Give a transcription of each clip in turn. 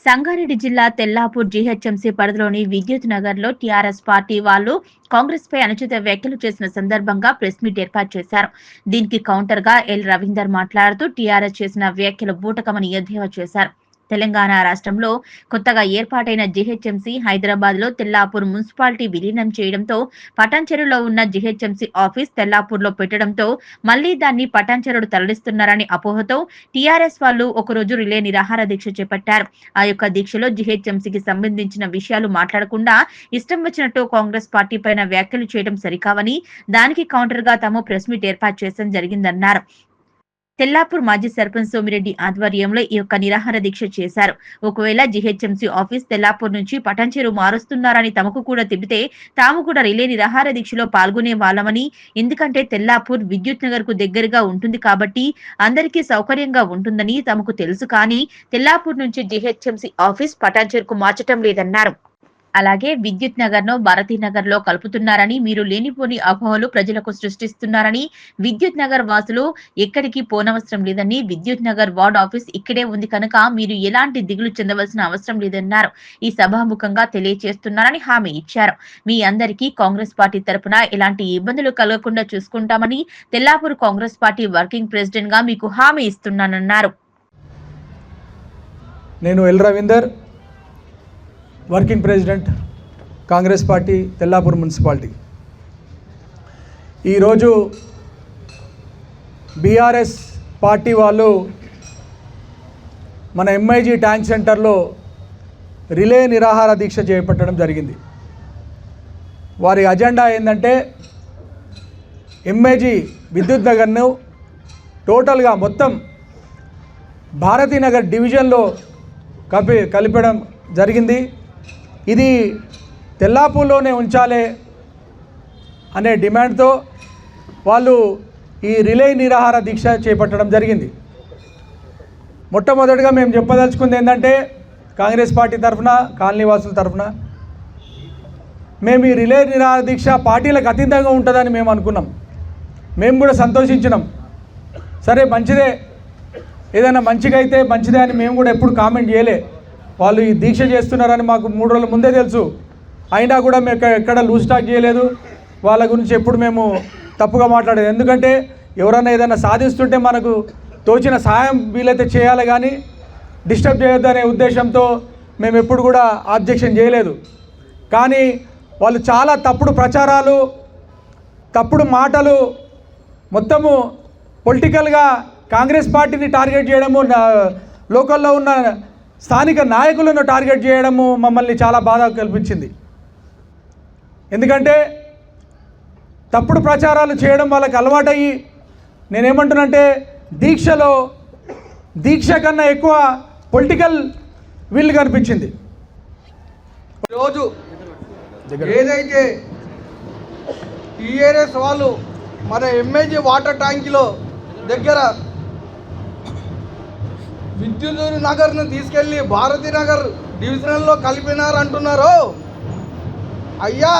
సంగారెడ్డి జిల్లా తెల్లాపూర్ జీహెచ్ఎంసీ పరిధిలోని విద్యుత్ నగర్ లో టీఆర్ఎస్ పార్టీ వాళ్ళు కాంగ్రెస్ పై అనుచిత వ్యాఖ్యలు చేసిన సందర్భంగా ప్రెస్ మీట్ ఏర్పాటు చేశారు. దీనికి కౌంటర్ గా ఎల్ రవీందర్ మాట్లాడుతూ టీఆర్ఎస్ చేసిన వ్యాఖ్యలు బూటకమని ఎద్దేవా చేశారు. తెలంగాణ రాష్ట్రంలో కొత్తగా ఏర్పాటైన జీహెచ్ఎంసీ హైదరాబాద్ లో తెల్లాపూర్ మున్సిపాలిటీ విలీనం చేయడంతో పటాన్చెరులో ఉన్న జీహెచ్ఎంసీ ఆఫీస్ తెల్లాపూర్ లో పెట్టడంతో మళ్లీ దాన్ని పటాన్చెరుడు తరలిస్తున్నారని అపోహతో టీఆర్ఎస్ వాళ్ళు ఒకరోజు రిలే నిరాహార దీక్ష చేపట్టారు. ఆ యొక్క దీక్షలో జీహెచ్ఎంసీకి సంబంధించిన విషయాలు మాట్లాడకుండా ఇష్టం వచ్చినట్టు కాంగ్రెస్ పార్టీ పైన వ్యాఖ్యలు చేయడం సరికావని దానికి కౌంటర్ గా తాము ప్రెస్ మీట్ ఏర్పాటు చేయడం జరిగిందన్నారు. తెల్లాపూర్ మాజీ సర్పంచ్ సోమిరెడ్డి ఆధ్వర్యంలో ఈ యొక్క నిరాహార దీక్ష చేశారు. ఒకవేళ జీహెచ్ఎంసీ ఆఫీస్ తెల్లాపూర్ నుంచి పటాన్చెరు మారుస్తున్నారని తమకు కూడా తెలిపితే తాము కూడా రిలే నిరాహార దీక్షలో పాల్గొనే వాళ్ళమని, ఎందుకంటే తెల్లాపూర్ విద్యుత్ నగర్ కు దగ్గరగా ఉంటుంది కాబట్టి అందరికీ సౌకర్యంగా ఉంటుందని తమకు తెలుసు. కానీ తెల్లాపూర్ నుంచి జీహెచ్ఎంసీ ఆఫీస్ పటాన్చెరుకు మార్చటం లేదన్నారు. అలాగే విద్యుత్ నగర్ ను భారతీనగర్ లో కలుపుతున్నారని, మీరు లేనిపోని అపోహలు ప్రజలకు సృష్టిస్తున్నారని, విద్యుత్ నగర్ వాసులు ఎక్కడికి పోనవసరం లేదని, విద్యుత్ నగర్ వార్డ్ ఆఫీస్ ఇక్కడే ఉంది కనుక మీరు ఎలాంటి దిగులు చెందవలసిన అవసరం లేదన్నారు. ఈ సభాముఖంగా తెలియజేస్తున్నారని హామీ ఇచ్చారు. మీ అందరికీ కాంగ్రెస్ పార్టీ తరపున ఎలాంటి ఇబ్బందులు కలగకుండా చూసుకుంటామని Tellapur Congress party working president గా మీకు హామీ ఇస్తున్నానన్నారు. నేను L Ravinder, working president, Congress party Tellapur municipality. ఈరోజు బీఆర్ఎస్ పార్టీ వాళ్ళు మన ఎంఐజీ ట్యాంక్ సెంటర్లో రిలే నిరాహార దీక్ష చేపట్టడం జరిగింది. వారి అజెండా ఏంటంటే ఎంఐజీ విద్యుత్ నగర్ను టోటల్గా మొత్తం భారతీనగర్ డివిజన్లో కలిపడం జరిగింది. ఇది తెల్లాపూర్లోనే ఉంచాలి అనే డిమాండ్తో వాళ్ళు ఈ రిలే నిరాహార దీక్ష చేపట్టడం జరిగింది. మొట్టమొదటిగా మేము చెప్పదలుచుకుంది ఏంటంటే కాంగ్రెస్ పార్టీ తరఫున, కాలనీవాసుల తరఫున మేము ఈ రిలే నిరాహార దీక్ష పార్టీలకు అతీతంగా ఉంటుందని మేము అనుకున్నాం. మేము కూడా సంతోషించినాం. సరే మంచిదే, ఏదైనా మంచిగా అయితే మంచిదే అని మేము కూడా ఎప్పుడు కామెంట్ చేయలే. వాళ్ళు ఈ దీక్ష చేస్తున్నారని మాకు 3 రోజుల ముందే తెలుసు. అయినా కూడా మేము ఎక్కడ లూజ్ టాక్ చేయలేదు. వాళ్ళ గురించి ఎప్పుడు మేము తప్పుగా మాట్లాడేది. ఎందుకంటే ఎవరైనా ఏదైనా సాధిస్తుంటే మనకు తోచిన సాయం వీలైతే చేయాలి, కానీ డిస్టర్బ్ చేయొద్దు అనే ఉద్దేశంతో మేము ఎప్పుడు కూడా ఆబ్జెక్షన్ చేయలేదు. కానీ వాళ్ళు చాలా తప్పుడు ప్రచారాలు, తప్పుడు మాటలు, మొత్తము పొలిటికల్గా కాంగ్రెస్ పార్టీని టార్గెట్ చేయడము, లోకల్లో ఉన్న స్థానిక నాయకులను టార్గెట్ చేయడము మమ్మల్ని చాలా బాధ కల్పించింది. ఎందుకంటే తప్పుడు ప్రచారాలు చేయడం వాళ్ళకి అలవాటయ్యి, నేనేమంటున్నంటే దీక్ష కన్నా ఎక్కువ పొలిటికల్ విల్ కనిపించింది. ఈరోజు ఏదైతే టీఆర్ఎస్ వాళ్ళు మన ఎంఏజీ వాటర్ ట్యాంకులో దగ్గర విద్యుత్ నగర్ను తీసుకెళ్ళి భారతీనగర్ డివిజన్లో కలిపినారు అంటున్నారో, అయ్యా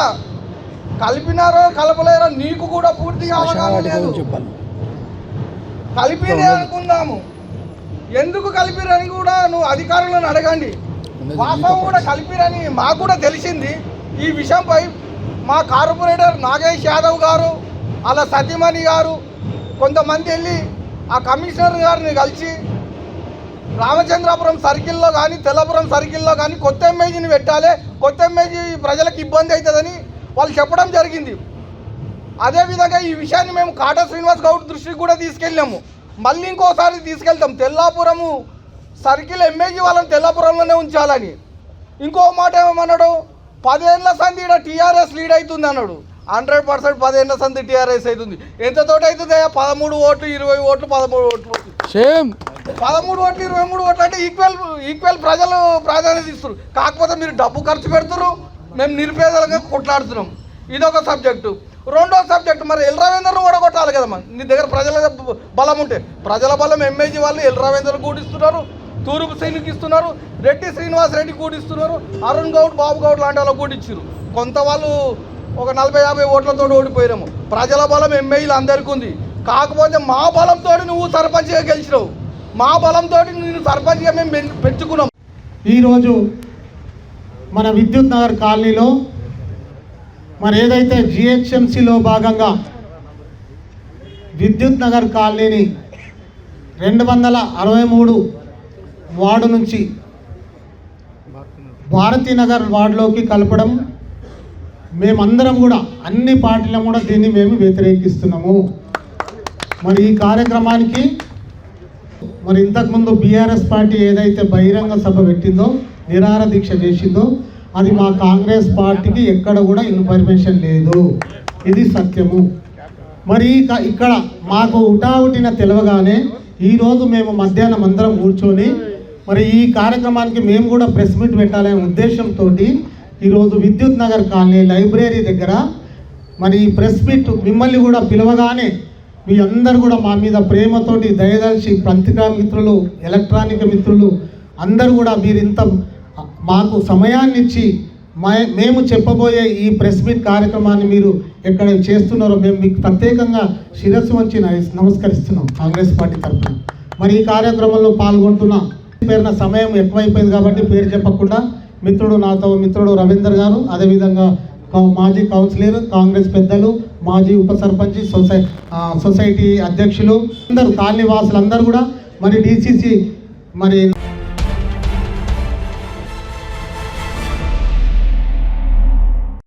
కలిపినారో కలపలేరో నీకు కూడా పూర్తిగా అవగాహన లేదు. కలిపిరే అనుకుందాము, ఎందుకు కలిపిరని కూడా నువ్వు అధికారులను అడగండి. వాస్తవం కూడా కలిపిరని మాకు కూడా తెలిసింది. ఈ విషయంపై మా కార్పొరేటర్ నాగేష్ యాదవ్ గారు, అలా సతీమణి గారు కొంతమంది వెళ్ళి ఆ కమిషనర్ గారిని కలిసి రామచంద్రాపురం సర్కిల్లో కానీ తెల్లపురం సర్కిల్లో కానీ కొత్త ఎంఏజీని పెట్టాలి, కొత్త ఎంఏజీ ప్రజలకు ఇబ్బంది అవుతుందని వాళ్ళు చెప్పడం జరిగింది. అదేవిధంగా ఈ విషయాన్ని మేము కాటా శ్రీనివాస్ గౌడ్ దృష్టికి కూడా తీసుకెళ్ళాము. మళ్ళీ ఇంకోసారి తీసుకెళ్తాం. తెల్లాపురము సర్కిల్ ఎంఏజీ వాళ్ళని తెల్లాపురంలోనే ఉంచాలని. ఇంకో మాట ఏమన్నాడు, 10 ఏళ్ల సంధి టీఆర్ఎస్ లీడ్ అవుతుంది అన్నాడు. 100% 10 ఏళ్ల సంధి టీఆర్ఎస్ అవుతుంది. ఎంతతోటి అవుతుంది? 13 ఓట్లు, 20 ఓట్లు, 13 ఓట్లు, సేమ్ 13 ఓట్లు, 23 ఓట్లు అంటే ఈక్వల్ ప్రజలు ప్రాధాన్యత ఇస్తారు. కాకపోతే మీరు డబ్బు ఖర్చు పెడుతున్నారు, మేము నిరుపేదలుగా కొట్లాడుతున్నాం. ఇదొక సబ్జెక్టు. రెండో సబ్జెక్టు, మరి ఎల్ రవీందర్ను కూడా కొట్టాలి కదమ్మా. నీ దగ్గర ప్రజల బలం ఉంటే, ప్రజల బలం ఎంఏజీ వాళ్ళు ఎల్ రవీందర్ కూడిస్తున్నారు, తూర్పు సైనిక్ ఇస్తున్నారు, రెడ్డి శ్రీనివాస్ రెడ్డి కూడిస్తున్నారు, అరుణ్ గౌడ్, బాబు గౌడ్ లాంటి వాళ్ళు కూడిచ్చారు. కొంత వాళ్ళు ఒక 40-50 ఓట్లతో ఓడిపోయినాము. ప్రజల బలం ఎంఏలు అందరికీ ఉంది. కాకపోతే మా బలంతో నువ్వు సర్పంచ్గా గెలిచినావు, మా బలంతో నేను సర్పంచ్గా మేము పెంచుకున్నాం. ఈరోజు మన విద్యుత్ నగర్ కాలనీలో మరి ఏదైతే జిహెచ్ఎంసిలో భాగంగా విద్యుత్ నగర్ కాలనీని 263 వార్డు నుంచి భారతీనగర్ వార్డులోకి కలపడం మేమందరం కూడా అన్ని పార్టీలం కూడా దీన్ని మేము వ్యతిరేకిస్తున్నాము. మరి ఈ కార్యక్రమానికి మరి ఇంతకుముందు బీఆర్ఎస్ పార్టీ ఏదైతే బహిరంగ సభ పెట్టిందో, నిరాహార దీక్ష చేసిందో, అది మా కాంగ్రెస్ పార్టీకి ఎక్కడ కూడా ఇన్ఫర్మేషన్ లేదు. ఇది సత్యము. మరి ఇక్కడ మాకు ఉటావుటిన తెలవగానే ఈరోజు మేము మధ్యాహ్నం అందరం కూర్చొని మరి ఈ కార్యక్రమానికి మేము కూడా ప్రెస్ మీట్ పెట్టాలనే ఉద్దేశంతో ఈరోజు విద్యుత్ నగర్ కాలనీ లైబ్రరీ దగ్గర మరి ఈ ప్రెస్ మీట్ మిమ్మల్ని కూడా పిలవగానే మీ అందరు కూడా మా మీద ప్రేమతోటి దయదలిచి పత్రికా మిత్రులు, ఎలక్ట్రానిక్ మిత్రులు అందరూ కూడా మీరు ఇంత మాకు సమయాన్ని ఇచ్చి మేము చెప్పబోయే ఈ ప్రెస్ మీట్ కార్యక్రమాన్ని మీరు ఎక్కడ చేస్తున్నారో మేము మీకు ప్రత్యేకంగా శిరస్సు వంచి నమస్కరిస్తున్నాం కాంగ్రెస్ పార్టీ తరఫున. మరి ఈ కార్యక్రమంలో పాల్గొంటున్న పేరున సమయం ఎక్కువైపోయింది కాబట్టి పేరు చెప్పకుండా మిత్రుడు రవీందర్ గారు, అదేవిధంగా మాజీ కౌన్సిలర్, కాంగ్రెస్ పెద్దలు, మాజీ ఉప సర్పంచ్, సొసైటీ అధ్యక్షులు అందరూ, కాలనీ వాసులు అందరూ కూడా మరి డిసిసి మరి